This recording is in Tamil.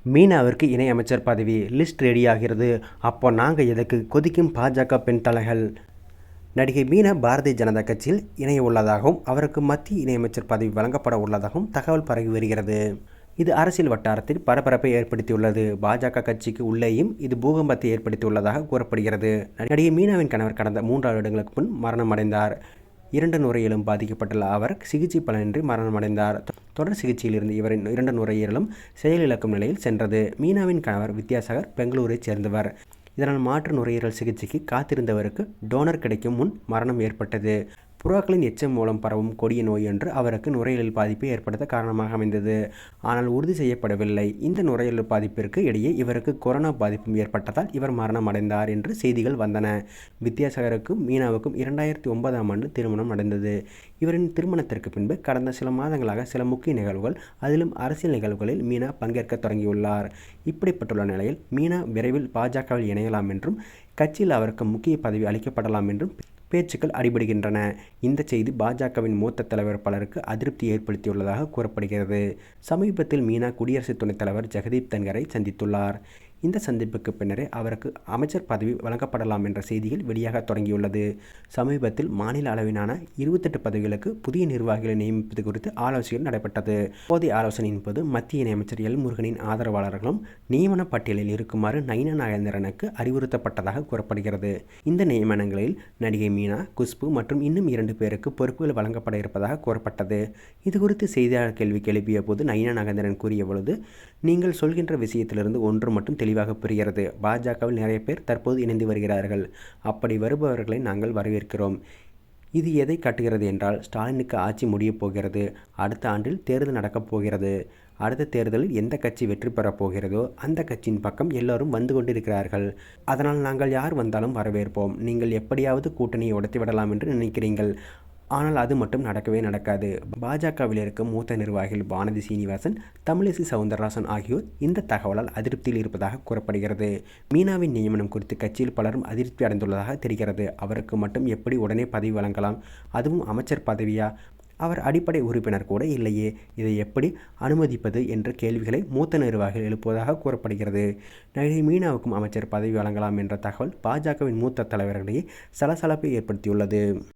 மீனாவிற்கு இணையமைச்சர் பதவி லிஸ்ட் ரெடியாகிறது. அப்போ நாங்கள் எதுக்கு கொதிக்கும் பாஜக பெண் தலைகள். நடிகை மீனா பாரதிய ஜனதா கட்சியில் இணைய உள்ளதாகவும் அவருக்கு மத்திய இணையமைச்சர் பதவி வழங்கப்பட உள்ளதாகவும் தகவல் பரவி வருகிறது. இது அரசியல் வட்டாரத்தில் பரபரப்பை ஏற்படுத்தியுள்ளது. பாஜக கட்சிக்கு உள்ளேயும் இது பூகம்பத்தை ஏற்படுத்தியுள்ளதாக கூறப்படுகிறது. நடிகை மீனாவின் கணவர் கடந்த 3 வருடங்களுக்கு முன் மரணம் அடைந்தார். 2 நுரையீரலும் பாதிக்கப்பட்டுள்ள அவர் சிகிச்சை பலனின்றி மரணமடைந்தார். தொடர் சிகிச்சையில் இருந்து இவரின் 2 நுரையீரலும் செயலிழக்கும் நிலையில் சென்றது. மீனாவின் கணவர் வித்யாசாகர் பெங்களூரைச் சேர்ந்தவர். இதனால் மாற்று நுரையீரல் சிகிச்சைக்கு காத்திருந்தவருக்கு டோனர் கிடைக்கும் முன் மரணம் ஏற்பட்டது. புறாக்களின் எச்சம் மூலம் பரவும் கொடிய நோய் ஒன்று அவருக்கு நுரையீரல் பாதிப்பை ஏற்படுத்த காரணமாக அமைந்தது. ஆனால் உறுதி செய்யப்படவில்லை. இந்த நுரையீரல் பாதிப்பிற்கு இடையே இவருக்கு கொரோனா பாதிப்பும் ஏற்பட்டதால் இவர் மரணம் அடைந்தார் என்று செய்திகள் வந்தன. வித்யாசாகருக்கும் மீனாவுக்கும் 2009ஆம் ஆண்டு திருமணம் நடந்தது. இவரின் திருமணத்திற்கு பின்பு கடந்த சில மாதங்களாக சில முக்கிய நிகழ்வுகள், அதிலும் அரசியல் நிகழ்வுகளில் மீனா பங்கேற்க தொடங்கியுள்ளார். இப்படிப்பட்டுள்ள நிலையில் மீனா விரைவில் பாஜகவில் இணையலாம் என்றும் கட்சியில் அவருக்கு முக்கிய பதவி அளிக்கப்படலாம் என்றும் பேச்சுக்கள் அடிபடுகின்றன. இந்த செய்தி பாஜகவின் மூத்த தலைவர் பலருக்கு அதிருப்தி ஏற்படுத்தியுள்ளதாக கூறப்படுகிறது. சமீபத்தில் மீனா குடியரசு துணைத் தலைவர் ஜெகதீப் தன்கரை சந்தித்துள்ளார். இந்த சந்திப்புக்கு பின்னரே அவருக்கு அமைச்சர் பதவி வழங்கப்படலாம் என்ற செய்திகள் வெளியாக தொடங்கியுள்ளது. சமீபத்தில் மாநில அளவிலான 28 பதவிகளுக்கு புதிய நிர்வாகிகளை நியமிப்பது குறித்து ஆலோசனை நடைபெற்றது. அப்போதைய ஆலோசனையின் போது மத்திய இணையமைச்சர் எல் முருகனின் ஆதரவாளர்களும் நியமன பட்டியலில் இருக்குமாறு நயினா நாகேந்திரனுக்கு அறிவுறுத்தப்பட்டதாக கூறப்படுகிறது. இந்த நியமனங்களில் நடிகை மீனா, குஷ்பு மற்றும் இன்னும் 2 பேருக்கு பொறுப்புகள் வழங்கப்பட இருப்பதாக கூறப்பட்டது. இதுகுறித்து செய்தியாளர் கேள்விக்கு எழுப்பிய போது நயினா நாகேந்திரன் கூறிய பொழுது, நீங்கள் சொல்கின்ற விஷயத்திலிருந்து ஒன்று மட்டும் தெளிவாக புரிகிறது. பாஜகவில் நிறைய பேர் தற்போது இணைந்து வருகிறார்கள். அப்படி வருபவர்களை நாங்கள் வரவேற்கிறோம். இது எதை காட்டுகிறது என்றால், ஸ்டாலினுக்கு ஆட்சி முடியப் போகிறது. அடுத்த ஆண்டில் தேர்தல் நடக்கப் போகிறது. அடுத்த தேர்தலில் எந்த கட்சி வெற்றி பெறப் போகிறதோ அந்த கட்சியின் பக்கம் எல்லோரும் வந்து கொண்டிருக்கிறார்கள். அதனால் நாங்கள் யார் வந்தாலும் வரவேற்போம். நீங்கள் எப்படியாவது கூட்டணியை உடைத்து விடலாம் என்று நினைக்கிறீர்கள். ஆனால் அது மட்டும் நடக்கவே நடக்காது. பாஜகவில் இருக்கும் மூத்த நிர்வாகிகள் வானதி சீனிவாசன், தமிழிசை சவுந்தரராஜன் ஆகியோர் இந்த தகவலால் அதிருப்தியில் இருப்பதாக கூறப்படுகிறது. மீனாவின் நியமனம் குறித்து கட்சியில் பலரும் அதிருப்தி அடைந்துள்ளதாக தெரிகிறது. அவருக்கு மட்டும் எப்படி உடனே பதவி வழங்கலாம்? அதுவும் அமைச்சர் பதவியா? அவர் அடிப்படை உறுப்பினர் கூட இல்லையே. இதை எப்படி அனுமதிப்பது என்ற கேள்விகளை மூத்த நிர்வாகிகள் எழுப்புவதாக கூறப்படுகிறது. நடிகை மீனாவுக்கும் அமைச்சர் பதவி வழங்கலாம் என்ற தகவல் பாஜகவின் மூத்த தலைவர்களிடையே சலசலப்பை ஏற்படுத்தியுள்ளது.